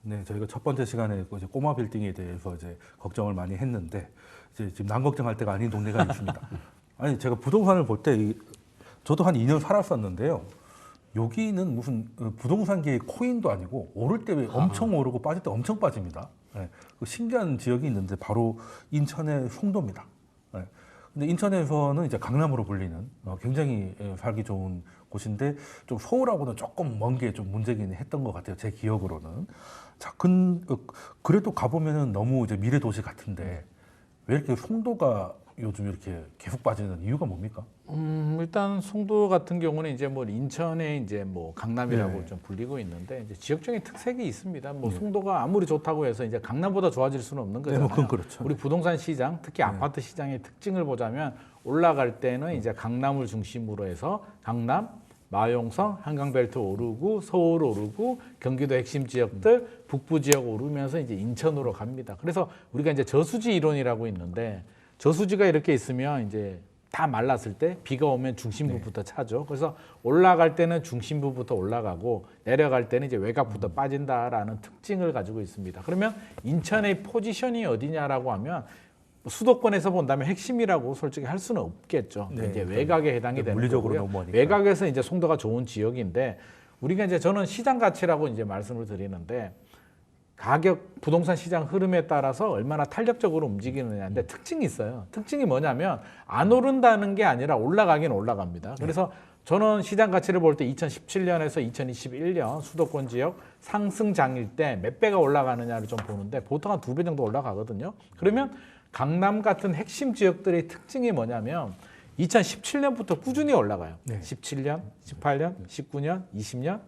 네, 저희가 첫 번째 시간에 이제 꼬마 빌딩에 대해서 이제 걱정을 많이 했는데 이제 지금 남 걱정할 때가 아닌 동네가 있습니다. 아니 제가 부동산을 볼 때 저도 한 2년 살았었는데요. 여기는 무슨 부동산계의 코인도 아니고 오를 때 엄청 오르고 빠질 때 엄청 빠집니다. 네, 그 신기한 지역이 있는데 바로 인천의 송도입니다. 네, 근데 인천에서는 이제 강남으로 불리는 굉장히 살기 좋은 곳인데 좀 서울하고는 조금 먼 게 좀 문제긴 했던 것 같아요. 제 기억으로는. 자, 그래도 가보면은 너무 이제 미래 도시 같은데 왜 이렇게 송도가 요즘 이렇게 계속 빠지는 이유가 뭡니까? 일단 송도 같은 경우는 이제 뭐 인천의 이제 뭐 강남이라고 네. 좀 불리고 있는데 이제 지역적인 특색이 있습니다. 뭐 송도가 아무리 좋다고 해서 이제 강남보다 좋아질 수는 없는 네, 거잖아요. 뭐 그건 그렇죠. 우리 부동산 시장, 특히 아파트 시장의 특징을 보자면 올라갈 때는 이제 강남을 중심으로 해서 강남, 마용성, 한강벨트 오르고 서울 오르고 경기도 핵심 지역들 북부 지역 오르면서 이제 인천으로 갑니다. 그래서 우리가 이제 저수지 이론이라고 있는데 저수지가 이렇게 있으면 이제 다 말랐을 때 비가 오면 중심부부터 차죠. 그래서 올라갈 때는 중심부부터 올라가고 내려갈 때는 이제 외곽부터 빠진다라는 특징을 가지고 있습니다. 그러면 인천의 포지션이 어디냐라고 하면 수도권에서 본다면 핵심이라고 솔직히 할 수는 없겠죠. 네, 이제 외곽에 해당이 되는 물리적으로 거고요. 너무 머니까. 외곽에서 이제 송도가 좋은 지역인데 우리가 이제 저는 시장 가치라고 이제 말씀을 드리는데 가격 부동산 시장 흐름에 따라서 얼마나 탄력적으로 움직이느냐인데 특징이 있어요. 특징이 뭐냐면 안 오른다는 게 아니라 올라가긴 올라갑니다. 그래서 저는 시장 가치를 볼 때 2017년에서 2021년 수도권 지역 상승장일 때 몇 배가 올라가느냐를 좀 보는데 보통 한 2배 정도 올라가거든요. 그러면 강남 같은 핵심 지역들의 특징이 뭐냐면 2017년부터 꾸준히 올라가요. 네. 17년, 18년, 19년, 20년,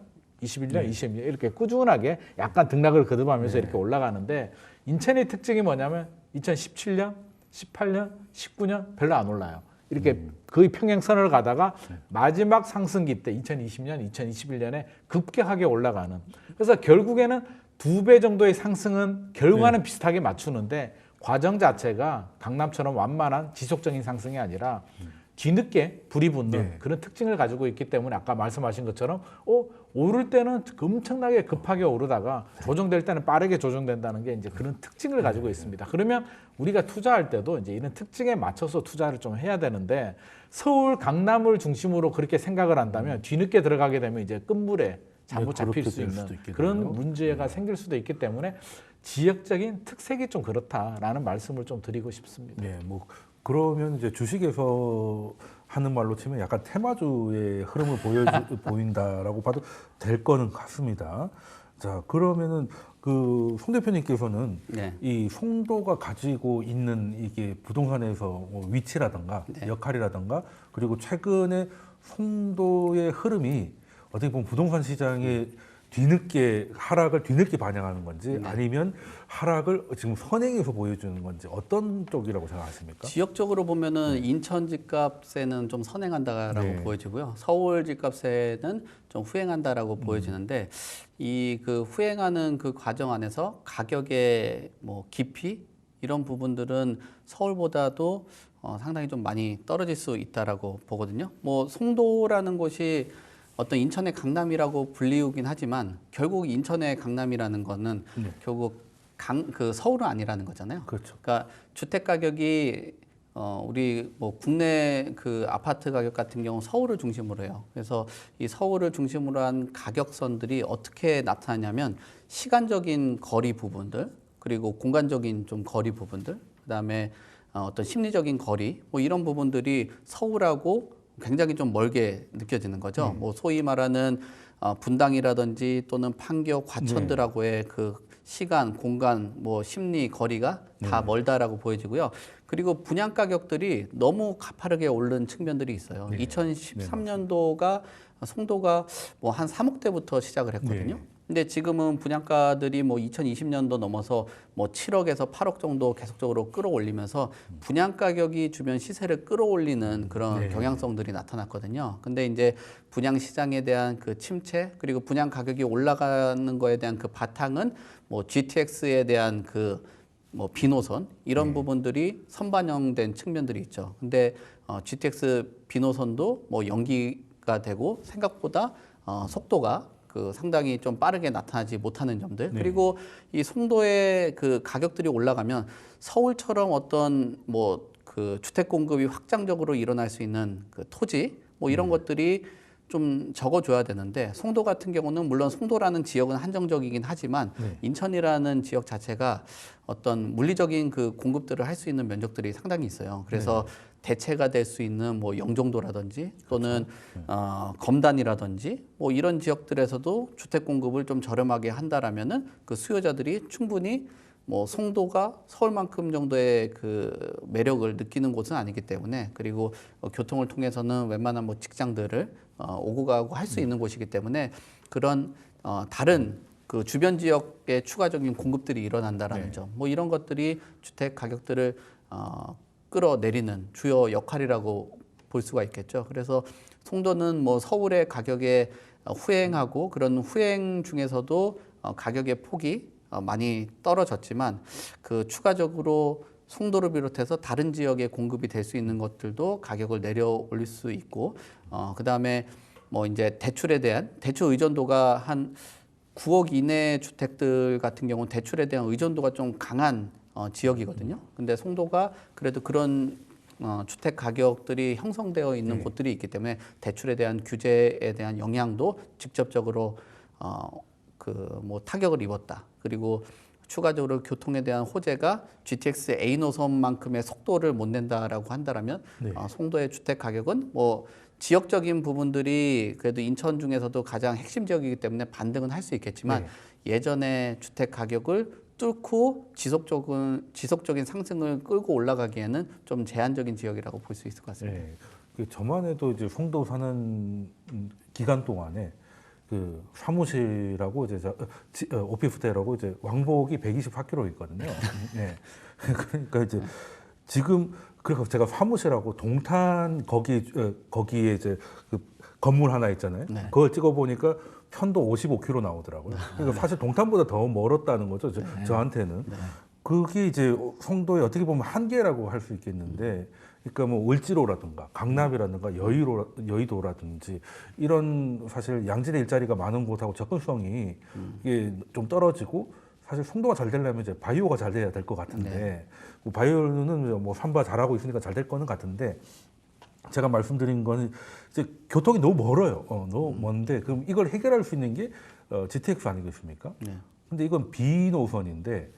21년, 네. 22년 이렇게 꾸준하게 약간 등락을 거듭하면서 이렇게 올라가는데 인천의 특징이 뭐냐면 2017년, 18년, 19년 별로 안 올라요. 이렇게 거의 평행선을 가다가 마지막 상승기 때 2020년, 2021년에 급격하게 올라가는. 그래서 결국에는 2배 정도의 상승은 결과는 비슷하게 맞추는데 과정 자체가 강남처럼 완만한 지속적인 상승이 아니라 뒤늦게 불이 붙는 그런 특징을 가지고 있기 때문에 아까 말씀하신 것처럼 오를 때는 엄청나게 급하게 오르다가 조정될 때는 빠르게 조정된다는 게 이제 그런 특징을 가지고 있습니다. 그러면 우리가 투자할 때도 이제 이런 특징에 맞춰서 투자를 좀 해야 되는데 서울, 강남을 중심으로 그렇게 생각을 한다면 뒤늦게 들어가게 되면 이제 끝물에 잘못 잡힐 수 있는 그런 문제가 생길 수도 있기 때문에 지역적인 특색이 좀 그렇다라는 말씀을 좀 드리고 싶습니다. 네, 뭐 그러면 이제 주식에서 하는 말로 치면 약간 테마주의 흐름을 보인다라고 봐도 될 거는 같습니다. 자, 그러면은 그 송 대표님께서는 이 송도가 가지고 있는 이게 부동산에서 뭐 위치라든가 역할이라든가 그리고 최근에 송도의 흐름이 어떻게 보면 부동산 시장의 하락을 뒤늦게 반영하는 건지 아니면 하락을 지금 선행해서 보여주는 건지 어떤 쪽이라고 생각하십니까? 지역적으로 보면은 인천 집값에는 좀 선행한다라고 보여지고요. 서울 집값에는 좀 후행한다라고 보여지는데 이 그 후행하는 그 과정 안에서 가격의 뭐 깊이 이런 부분들은 서울보다도 상당히 좀 많이 떨어질 수 있다라고 보거든요. 뭐 송도라는 곳이 어떤 인천의 강남이라고 불리우긴 하지만 결국 인천의 강남이라는 거는 결국 그 서울은 아니라는 거잖아요. 그렇죠. 그러니까 주택 가격이 우리 뭐 국내 그 아파트 가격 같은 경우 서울을 중심으로 해요. 그래서 이 서울을 중심으로 한 가격선들이 어떻게 나타나냐면 시간적인 거리 부분들 그리고 공간적인 좀 거리 부분들 그다음에 어떤 심리적인 거리 뭐 이런 부분들이 서울하고 굉장히 좀 멀게 느껴지는 거죠. 뭐 소위 말하는 분당이라든지 또는 판교, 과천들하고의 그 시간, 공간, 뭐 심리, 거리가 다 멀다라고 보여지고요. 그리고 분양 가격들이 너무 가파르게 오른 측면들이 있어요. 2013년도가 송도가 뭐 한 3억대부터 시작을 했거든요. 근데 지금은 분양가들이 뭐 2020년도 넘어서 뭐 7억에서 8억 정도 계속적으로 끌어올리면서 분양 가격이 주변 시세를 끌어올리는 그런 경향성들이 나타났거든요. 근데 이제 분양 시장에 대한 그 침체 그리고 분양 가격이 올라가는 거에 대한 그 바탕은 뭐 GTX에 대한 그 뭐 비노선 이런 부분들이 선반영된 측면들이 있죠. 근데 GTX 비노선도 뭐 연기가 되고 생각보다 속도가 그 상당히 좀 빠르게 나타나지 못하는 점들. 네. 그리고 이 송도의 그 가격들이 올라가면 서울처럼 어떤 뭐 그 주택 공급이 확장적으로 일어날 수 있는 그 토지 뭐 이런 것들이 좀 적어줘야 되는데 송도 같은 경우는 물론 송도라는 지역은 한정적이긴 하지만 네. 인천이라는 지역 자체가 어떤 물리적인 그 공급들을 할 수 있는 면적들이 상당히 있어요. 그래서 대체가 될 수 있는 뭐 영종도라든지 또는 검단이라든지 뭐 이런 지역들에서도 주택 공급을 좀 저렴하게 한다라면은 그 수요자들이 충분히 뭐 송도가 서울만큼 정도의 그 매력을 느끼는 곳은 아니기 때문에 그리고 교통을 통해서는 웬만한 뭐 직장들을 오고 가고 할 수 있는 곳이기 때문에 그런 다른 그 주변 지역에 추가적인 공급들이 일어난다라는 점, 뭐 이런 것들이 주택 가격들을 끌어내리는 주요 역할이라고 볼 수가 있겠죠. 그래서 송도는 뭐 서울의 가격에 후행하고 그런 후행 중에서도 가격의 폭이 많이 떨어졌지만 그 추가적으로 송도를 비롯해서 다른 지역에 공급이 될 수 있는 것들도 가격을 내려 올릴 수 있고 그다음에 뭐 이제 대출에 대한 대출 의존도가 한 9억 이내 주택들 같은 경우는 대출에 대한 의존도가 좀 강한 지역이거든요. 근데 송도가 그래도 그런 주택 가격들이 형성되어 있는 곳들이 있기 때문에 대출에 대한 규제에 대한 영향도 직접적으로 그 뭐 타격을 입었다. 그리고 추가적으로 교통에 대한 호재가 GTX A 노선만큼의 속도를 못 낸다라고 한다라면 송도의 주택 가격은 뭐 지역적인 부분들이 그래도 인천 중에서도 가장 핵심 지역이기 때문에 반등은 할 수 있겠지만 예전에 주택 가격을 뚫고 지속적인 상승을 끌고 올라가기에는 좀 제한적인 지역이라고 볼 수 있을 것 같습니다. 네. 저만 해도 이제 송도 사는 기간 동안에 그 사무실하고 이제 오피스텔하고 이제 왕복이 124km 있거든요. 네. 그러니까 이제 지금 그래서 제가 사무실하고 동탄 거기에 이제 그 건물 하나 있잖아요. 그걸 찍어 보니까 편도 55km 나오더라고요. 그러니까 사실 동탄보다 더 멀었다는 거죠. 저한테는. 그게 이제 송도의 어떻게 보면 한계라고 할 수 있겠는데, 그러니까 뭐 을지로라든가 강남이라든가 여의도라든지 이런 사실 양질의 일자리가 많은 곳하고 접근성이 이게 좀 떨어지고 사실 송도가 잘 되려면 이제 바이오가 잘 돼야 될 것 같은데 뭐 바이오는 뭐 삼바 잘하고 있으니까 잘 될 거는 같은데 제가 말씀드린 거는 이제 교통이 너무 멀어요. 너무 먼데 그럼 이걸 해결할 수 있는 게 GTX 아니겠습니까? 근데 이건 B 노선인데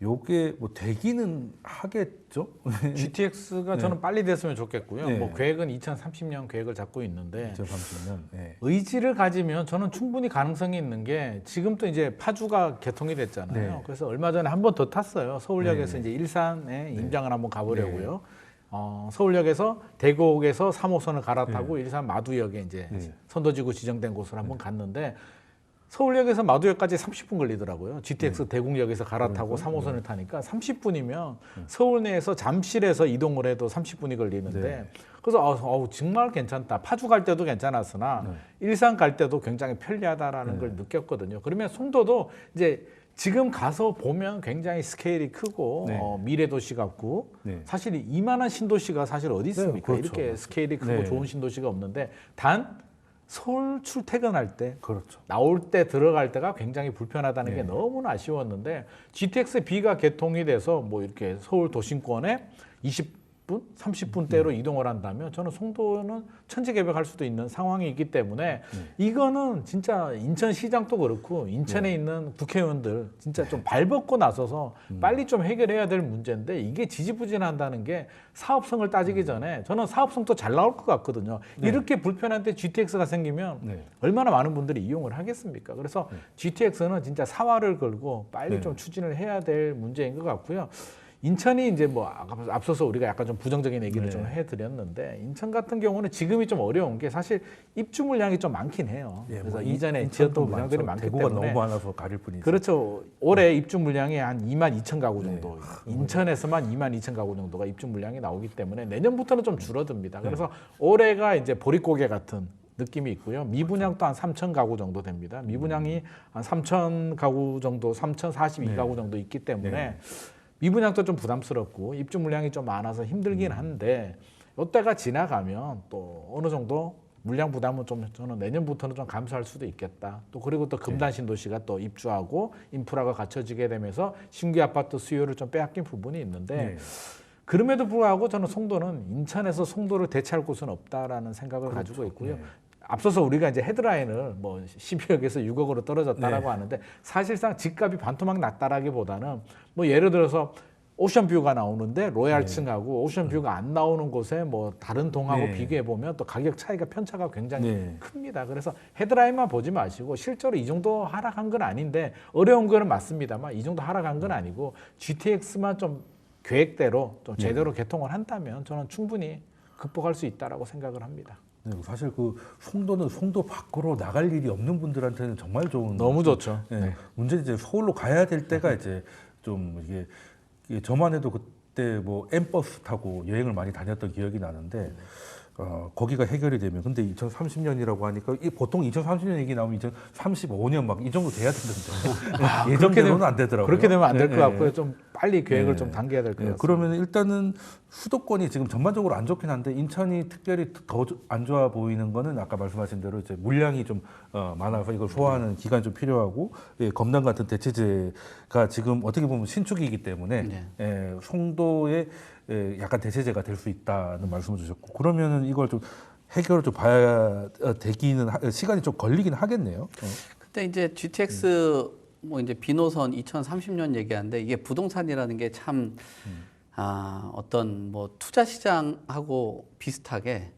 요게 뭐 되기는 하겠죠? GTX가 저는 빨리 됐으면 좋겠고요. 네. 뭐 계획은 2030년 계획을 잡고 있는데 2030년. 네. 의지를 가지면 저는 충분히 가능성이 있는 게 지금 또 이제 파주가 개통이 됐잖아요. 네. 그래서 얼마 전에 한 번 더 탔어요. 서울역에서 네. 이제 일산에 임장을 한번 가보려고요. 서울역에서 대곡에서 3호선을 갈아타고 일산 마두역에 이제 선도지구 지정된 곳을 한번 갔는데 서울역에서 마두역까지 30분 걸리더라고요. GTX 대곡역에서 갈아타고 3호선을 타니까 30분이면 서울 내에서 잠실에서 이동을 해도 30분이 걸리는데 그래서 정말 괜찮다. 파주 갈 때도 괜찮았으나 일산 갈 때도 굉장히 편리하다라는 걸 느꼈거든요. 그러면 송도도 이제 지금 가서 보면 굉장히 스케일이 크고 미래 도시 같고 사실 이만한 신도시가 사실 어디 있습니까? 그렇죠. 이렇게 스케일이 크고 좋은 신도시가 없는데 단 서울 출퇴근할 때 나올 때 들어갈 때가 굉장히 불편하다는 게 너무나 아쉬웠는데 GTX B가 개통이 돼서 뭐 이렇게 서울 도심권에 20분, 30분대로 이동을 한다면 저는 송도는 천지개벽할 수도 있는 상황이 있기 때문에 이거는 진짜 인천시장도 그렇고 인천에 있는 국회의원들 진짜 좀 발벗고 나서서 빨리 좀 해결해야 될 문제인데 이게 지지부진한다는 게 사업성을 따지기 전에 저는 사업성도 잘 나올 것 같거든요. 이렇게 불편한데 GTX가 생기면 얼마나 많은 분들이 이용을 하겠습니까? 그래서 GTX는 진짜 사활을 걸고 빨리 좀 추진을 해야 될 문제인 것 같고요. 인천이 이제 뭐 앞서서 우리가 약간 좀 부정적인 얘기를 좀 해드렸는데 인천 같은 경우는 지금이 좀 어려운 게 사실 입주 물량이 좀 많긴 해요. 그래서 뭐 이전에 지었던 물량들이 많기 대구가 때문에 너무 많아서 가릴 뿐이지. 그렇죠. 올해 입주 물량이 한 2만 2천 가구 정도, 인천에서만 2만 2천 가구 정도가 입주 물량이 나오기 때문에 내년부터는 좀 줄어듭니다. 그래서 올해가 이제 보릿고개 같은 느낌이 있고요. 미분양도 한 3천 가구 정도 됩니다. 미분양이 한 3천 가구 정도, 3,042가구 정도 있기 때문에 미분양도 좀 부담스럽고 입주 물량이 좀 많아서 힘들긴 한데 이때가 지나가면 또 어느 정도 물량 부담은 좀 저는 내년부터는 좀 감소할 수도 있겠다. 또 그리고 또 금단 신도시가 또 입주하고 인프라가 갖춰지게 되면서 신규 아파트 수요를 좀 빼앗긴 부분이 있는데 네. 그럼에도 불구하고 저는 송도는 인천에서 송도를 대체할 곳은 없다라는 생각을 가지고 있고요. 네. 앞서서 우리가 이제 헤드라인을 뭐 12억에서 6억으로 떨어졌다라고 하는데 사실상 집값이 반토막 났다라기보다는 뭐 예를 들어서 오션뷰가 나오는데 로얄층하고 오션뷰가 안 나오는 곳에 뭐 다른 동하고 비교해 보면 또 가격 차이가 편차가 굉장히 큽니다. 그래서 헤드라인만 보지 마시고 실제로 이 정도 하락한 건 아닌데 어려운 거는 맞습니다만 이 정도 하락한 건 아니고 GTX만 좀 계획대로 좀 제대로 개통을 한다면 저는 충분히 극복할 수 있다라고 생각을 합니다. 네, 사실 그 송도는 송도 밖으로 나갈 일이 없는 분들한테는 정말 좋은 너무 좋죠. 네. 문제는 이제 서울로 가야 될 때가 이제 좀 이게 저만 해도 그때 뭐 M버스 타고 여행을 많이 다녔던 기억이 나는데 거기가 해결이 되면 근데 2030년이라고 하니까 보통 2030년 얘기 나오면 2035년 막 이 정도 돼야 되는데 예정대로는 안 되더라고요. 그렇게 되면 안 될 것 네, 같고요. 좀 빨리 계획을 네. 좀 당겨야 될 것 같습니다. 그러면 일단은 수도권이 지금 전반적으로 안 좋긴 한데 인천이 특별히 더 안 좋아 보이는 거는 아까 말씀하신 대로 이제 물량이 좀 많아서 이걸 소화하는 기간이 좀 필요하고 검단 같은 대체제가 지금 어떻게 보면 신축이기 때문에 송도에 약간 대체제가 될 수 있다는 말씀을 주셨고 그러면은 이걸 좀 해결을 좀 봐야 되기는 시간이 좀 걸리긴 하겠네요. 근데 이제 GTX 뭐 이제 비노선 2030년 얘기하는데 이게 부동산이라는 게 참 어떤 뭐 투자 시장하고 비슷하게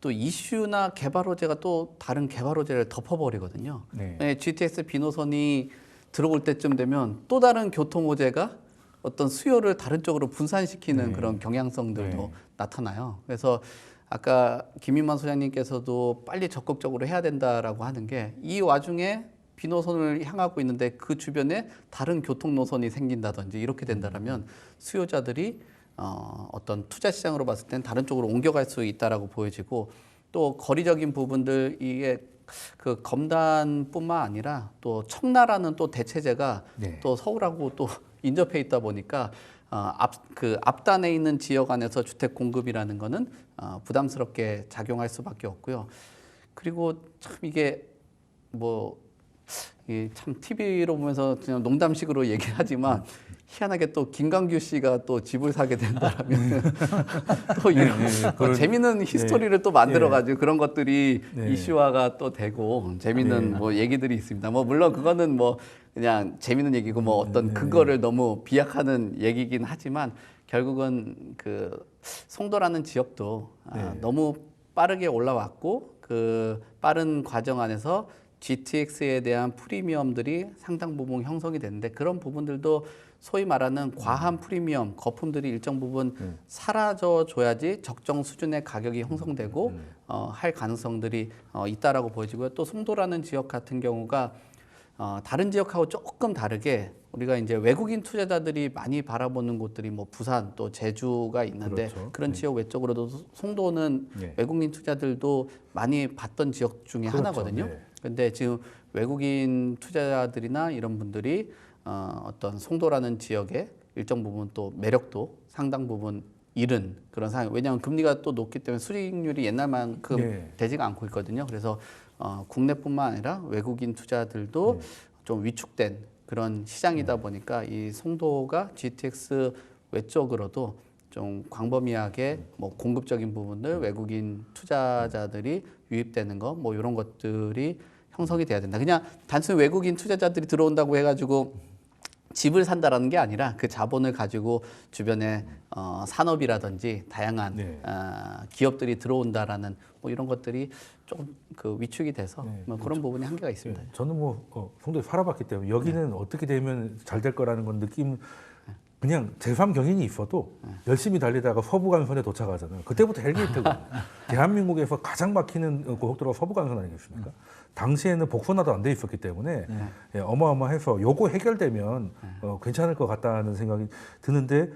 또 이슈나 개발 호재가 또 다른 개발 호재를 덮어버리거든요. 네, GTX 비노선이 들어올 때쯤 되면 또 다른 교통 호재가 어떤 수요를 다른 쪽으로 분산시키는 그런 경향성들도 나타나요. 그래서 아까 김인만 소장님께서도 빨리 적극적으로 해야 된다라고 하는 게 이 와중에 비노선을 향하고 있는데 그 주변에 다른 교통 노선이 생긴다든지 이렇게 된다라면 수요자들이 어떤 투자 시장으로 봤을 땐 다른 쪽으로 옮겨갈 수 있다라고 보여지고 또 거리적인 부분들 이게 그 검단뿐만 아니라 또 청라라는 또 대체제가 또 서울하고 또 인접해 있다 보니까 앞단에 있는 지역 안에서 주택 공급이라는 거는 부담스럽게 작용할 수밖에 없고요. 그리고 참 이게 뭐 참 TV로 보면서 그냥 농담식으로 얘기하지만 희한하게 또 김광규 씨가 또 집을 사게 된다라면 또 이런 재미있는 히스토리를 또 만들어가지고 그런 것들이 이슈화가 또 되고 재미있는 뭐 얘기들이 있습니다. 뭐 물론 그거는 뭐 그냥 재미있는 얘기고 뭐 어떤 근거를 너무 비약하는 얘기긴 하지만 결국은 그 송도라는 지역도 너무 빠르게 올라왔고 그 빠른 과정 안에서 GTX에 대한 프리미엄들이 상당 부분 형성이 됐는데 그런 부분들도 소위 말하는 과한 프리미엄, 거품들이 일정 부분 사라져 줘야지 적정 수준의 가격이 형성되고 할 가능성들이 있다라고 보여지고요. 또 송도라는 지역 같은 경우가 다른 지역하고 조금 다르게 우리가 이제 외국인 투자자들이 많이 바라보는 곳들이 뭐 부산 또 제주가 있는데 그런 지역 외적으로도 송도는 외국인 투자들도 많이 봤던 지역 중에 하나거든요. 근데 지금 외국인 투자자들이나 이런 분들이 어떤 송도라는 지역의 일정 부분 또 매력도 상당 부분 잃은 그런 상황. 왜냐하면 금리가 또 높기 때문에 수익률이 옛날만큼 되지가 않고 있거든요. 그래서 국내뿐만 아니라 외국인 투자들도 좀 위축된 그런 시장이다 보니까 이 송도가 GTX 외적으로도 좀 광범위하게 뭐 공급적인 부분들 외국인 투자자들이 유입되는 거 뭐 이런 것들이 형성이 돼야 된다. 그냥 단순히 외국인 투자자들이 들어온다고 해가지고 집을 산다라는 게 아니라 그 자본을 가지고 주변에 산업이라든지 다양한 기업들이 들어온다라는 뭐 이런 것들이 조금 그 위축이 돼서 뭐 그런 부분이 한계가 있습니다. 저는 뭐 송도에 살아봤기 때문에 여기는 어떻게 되면 잘 될 거라는 건 느낌 그냥 제3 경인이 있어도 열심히 달리다가 서부간선에 도착하잖아요. 그때부터 헬게이트고 대한민국에서 가장 막히는 고속도로가 서부간선 아니겠습니까? 당시에는 복선화도 안 돼 있었기 때문에 어마어마해서 요거 해결되면 괜찮을 것 같다는 생각이 드는데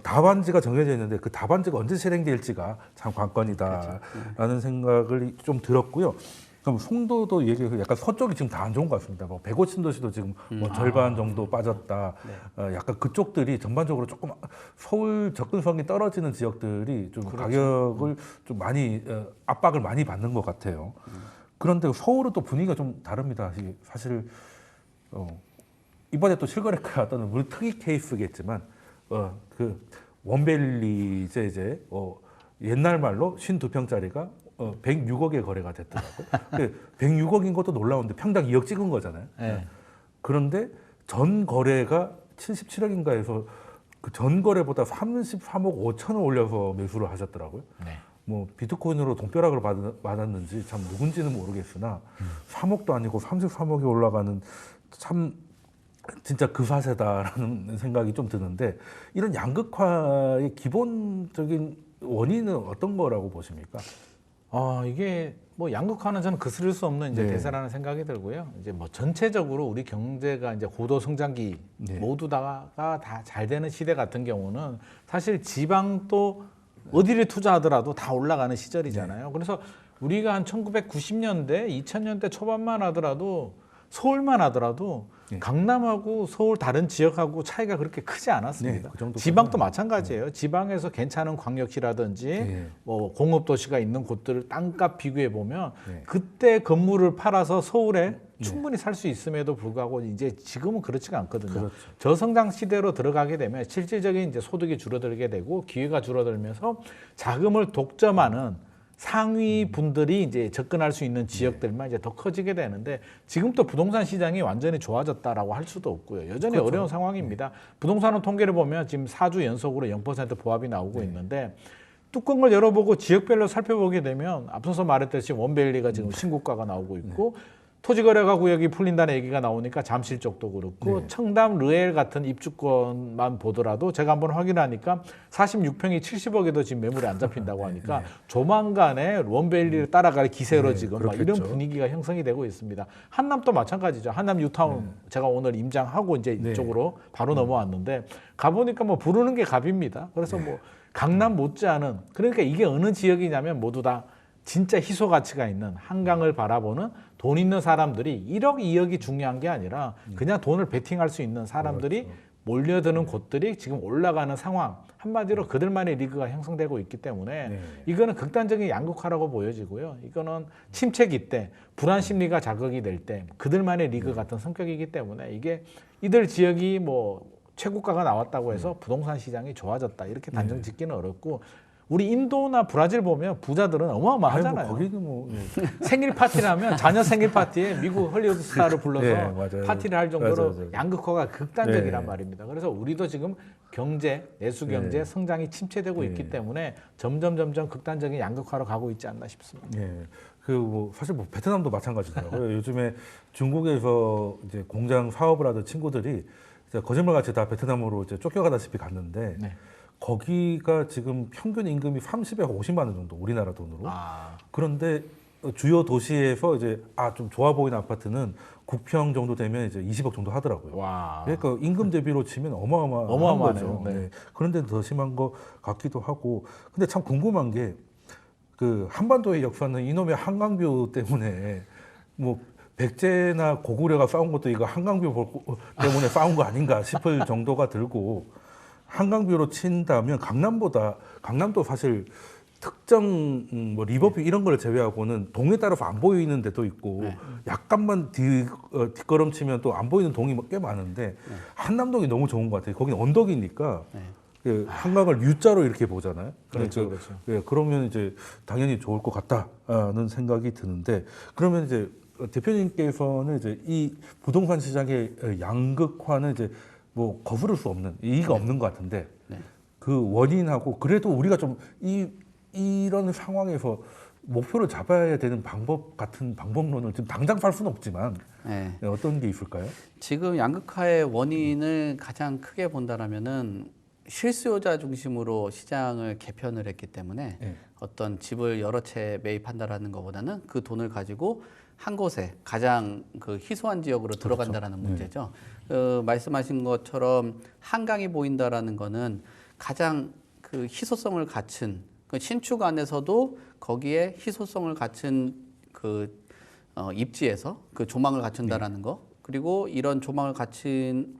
답안지가 정해져 있는데 그 답안지가 언제 실행될지가 참 관건이다라는 생각을 좀 들었고요. 그럼 송도도 얘기해서 약간 서쪽이 지금 다 안 좋은 것 같습니다. 뭐 150신도시도 지금 뭐 절반 정도 빠졌다. 약간 그쪽들이 전반적으로 조금 서울 접근성이 떨어지는 지역들이 좀 가격을 좀 많이 압박을 많이 받는 것 같아요. 그런데 서울은 또 분위기가 좀 다릅니다. 이게 사실 이번에 또 실거래가 어떤 물론 특이 케이스겠지만 그 원밸리 이제 옛날 말로 52평짜리가 106억에 거래가 됐더라고요. 106억인 것도 놀라운데 평당 2억 찍은 거잖아요. 네. 그런데 전 거래가 77억인가 해서 그 전 거래보다 33억 5천을 올려서 매수를 하셨더라고요. 네. 뭐 비트코인으로 돈벼락을 받았는지 참 누군지는 모르겠으나 3억도 아니고 33억이 올라가는 참 진짜 그사세다라는 생각이 좀 드는데 이런 양극화의 기본적인 원인은 어떤 거라고 보십니까? 이게 뭐 양극화는 저는 거스를 수 없는 이제 네. 대세라는 생각이 들고요. 이제 뭐 전체적으로 우리 경제가 이제 고도 성장기 네. 모두 다가 다 잘 되는 시대 같은 경우는 사실 지방도 어디를 투자하더라도 다 올라가는 시절이잖아요. 그래서 우리가 한 1990년대, 2000년대 초반만 하더라도 서울만 하더라도 네. 강남하고 서울 다른 지역하고 차이가 그렇게 크지 않았습니다. 네, 그 정도 지방도 마찬가지예요. 지방에서 괜찮은 광역시라든지 네. 뭐 공업 도시가 있는 곳들을 땅값 비교해 보면 네. 그때 건물을 팔아서 서울에 충분히 살 수 있음에도 불구하고 이제 지금은 그렇지가 않거든요. 그렇죠. 저성장 시대로 들어가게 되면 실질적인 이제 소득이 줄어들게 되고 기회가 줄어들면서 자금을 독점하는 상위 분들이 이제 접근할 수 있는 지역들만 이제 더 커지게 되는데 지금 또 부동산 시장이 완전히 좋아졌다라고 할 수도 없고요. 여전히 그렇죠. 어려운 상황입니다. 부동산은 통계를 보면 지금 4주 연속으로 0% 보합이 나오고 있는데 뚜껑을 열어보고 지역별로 살펴보게 되면 앞서서 말했듯이 원밸리가 지금 신고가가 나오고 있고 토지거래가 구역이 풀린다는 얘기가 나오니까 잠실 쪽도 그렇고 네. 청담, 르엘 같은 입주권만 보더라도 제가 한번 확인하니까 46평이 70억에도 지금 매물이 안 잡힌다고 하니까 조만간에 원밸리를 따라갈 기세로 네, 지금 막 이런 그렇겠죠. 분위기가 형성이 되고 있습니다. 한남도 마찬가지죠. 한남 뉴타운 제가 오늘 임장하고 이제 네. 이쪽으로 바로 넘어왔는데 가보니까 뭐 부르는 게 갑입니다. 그래서 뭐 강남 못지않은 그러니까 이게 어느 지역이냐면 모두 다 진짜 희소 가치가 있는 한강을 바라보는 돈 있는 사람들이 1억, 2억이 중요한 게 아니라 그냥 돈을 베팅할 수 있는 사람들이 몰려드는 곳들이 지금 올라가는 상황. 한마디로 그들만의 리그가 형성되고 있기 때문에 네. 이거는 극단적인 양극화라고 보여지고요. 이거는 침체기 때 불안 심리가 자극이 될 때 그들만의 리그 같은 성격이기 때문에 이게 이들 지역이 뭐 최고가가 나왔다고 해서 부동산 시장이 좋아졌다 이렇게 단정 짓기는 어렵고 우리 인도나 브라질 보면 부자들은 어마어마하잖아요. 거기는 뭐 생일 파티라면 자녀 생일 파티에 미국 헐리우드 스타를 불러서 네, 맞아요. 파티를 할 정도로 맞아요. 양극화가 극단적이란 네. 말입니다. 그래서 우리도 지금 경제, 내수 경제 네. 성장이 침체되고 네. 있기 때문에 점점 극단적인 양극화로 가고 있지 않나 싶습니다. 예. 그 뭐 사실 뭐 베트남도 마찬가지더라고요. 요즘에 중국에서 이제 공장 사업을 하던 친구들이 이제 거짓말같이 다 베트남으로 이제 쫓겨가다시피 갔는데 네. 거기가 지금 평균 임금이 30에서 50만 원 정도 우리나라 돈으로. 아, 그런데 주요 도시에서 이제 좀 좋아 보이는 아파트는 9평 정도 되면 이제 20억 정도 하더라고요. 와. 그러니까 임금 대비로 치면 어마어마한 어마어마하네요. 거죠. 네. 네. 그런데 더 심한 것 같기도 하고. 근데 참 궁금한 게 그 한반도의 역사는 이놈의 한강뷰 때문에 뭐 백제나 고구려가 싸운 것도 이거 한강뷰 때문에 싸운 거 아닌가 싶을 정도가 들고 한강뷰로 친다면 강남도 사실 특정 뭐 리버뷰 이런 걸 제외하고는 동에 따라서 안 보이는 데도 있고 네. 약간만 뒷걸음치면 또 안 보이는 동이 꽤 많은데 한남동이 너무 좋은 것 같아요. 거기는 언덕이니까 네. 그 한강을 U자로 이렇게 보잖아요. 그렇죠, 그러니까 그렇죠. 예, 그러면 이제 당연히 좋을 것 같다는 생각이 드는데 그러면 이제 대표님께서는 이제 이 부동산 시장의 양극화는 이제 뭐 거부를 수 없는 이의가 없는 것 같은데 네. 그 원인하고 그래도 우리가 좀 이런 상황에서 목표를 잡아야 되는 방법 같은 방법론을 지금 당장 살 수는 없지만 네. 어떤 게 있을까요? 지금 양극화의 원인을 가장 크게 본다라면은 실수요자 중심으로 시장을 개편을 했기 때문에 네. 어떤 집을 여러 채 매입한다라는 것보다는 그 돈을 가지고 한 곳에 가장 그 희소한 지역으로 들어간다라는 문제죠. 말씀하신 것처럼 한강이 보인다라는 거는 가장 그 희소성을 갖춘 그 신축 안에서도 거기에 희소성을 갖춘 그 입지에서 그 조망을 갖춘다라는 거, 그리고 이런 조망을 갖춘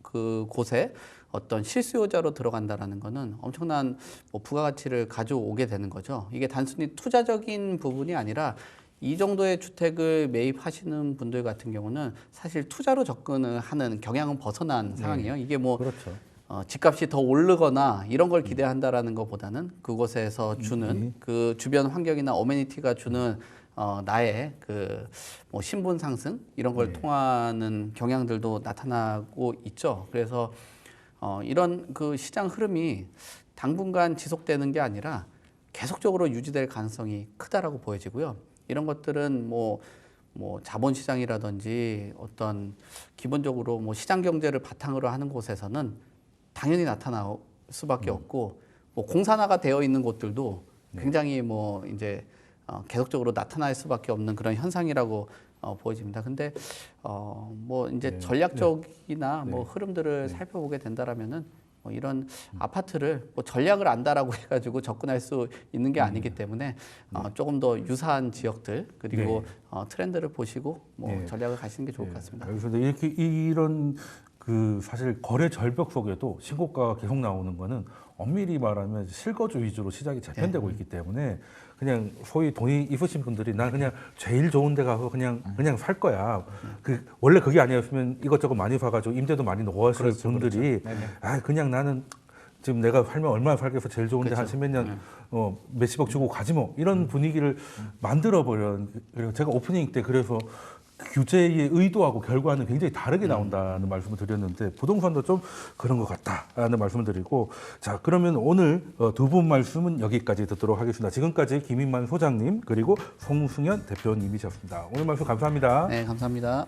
그 곳에 어떤 실수요자로 들어간다라는 거는 엄청난 뭐 부가가치를 가져오게 되는 거죠. 이게 단순히 투자적인 부분이 아니라 이 정도의 주택을 매입하시는 분들 같은 경우는 사실 투자로 접근을 하는 경향은 벗어난 상황이에요. 이게 뭐 그렇죠. 집값이 더 오르거나 이런 걸 기대한다라는 것보다는 그곳에서 주는 그 주변 환경이나 어메니티가 주는 나의 그 뭐 신분 상승 이런 걸 통하는 경향들도 나타나고 있죠. 그래서 이런 그 시장 흐름이 당분간 지속되는 게 아니라 계속적으로 유지될 가능성이 크다라고 보여지고요. 이런 것들은 뭐 자본시장이라든지 어떤 기본적으로 뭐 시장 경제를 바탕으로 하는 곳에서는 당연히 나타날 수밖에 없고, 뭐 공산화가 되어 있는 곳들도 굉장히 뭐 이제 계속적으로 나타날 수밖에 없는 그런 현상이라고 보여집니다. 근데 뭐 이제 전략적이나 뭐 흐름들을 살펴보게 된다라면은 뭐 이런 아파트를 뭐 전략을 안다라고 해가지고 접근할 수 있는 게 아니기 때문에 조금 더 유사한 지역들 그리고 트렌드를 보시고 뭐 전략을 가시는 게 좋을 것 같습니다. 그래서 이렇게 이런 그 사실 거래 절벽 속에도 신고가가 계속 나오는 거는 엄밀히 말하면 실거주 위주로 시장이 재편되고 있기 때문에 그냥 소위 돈이 있으신 분들이 난 그냥 제일 좋은 데 가서 그냥 살 거야. 그 원래 그게 아니었으면 이것저것 많이 사가지고 임대도 많이 넣었을 분들이 그냥 나는 지금 내가 살면 얼마나 살겠어 제일 좋은데 한 십몇 년 몇십억 주고 가지 뭐 이런 분위기를 만들어 버려. 그리고 제가 오프닝 때 그래서 규제의 의도하고 결과는 굉장히 다르게 나온다는 말씀을 드렸는데 부동산도 좀 그런 것 같다라는 말씀을 드리고, 자 그러면 오늘 두 분 말씀은 여기까지 듣도록 하겠습니다. 지금까지 김인만 소장님 그리고 송승현 대표님이셨습니다. 오늘 말씀 감사합니다. 네, 감사합니다.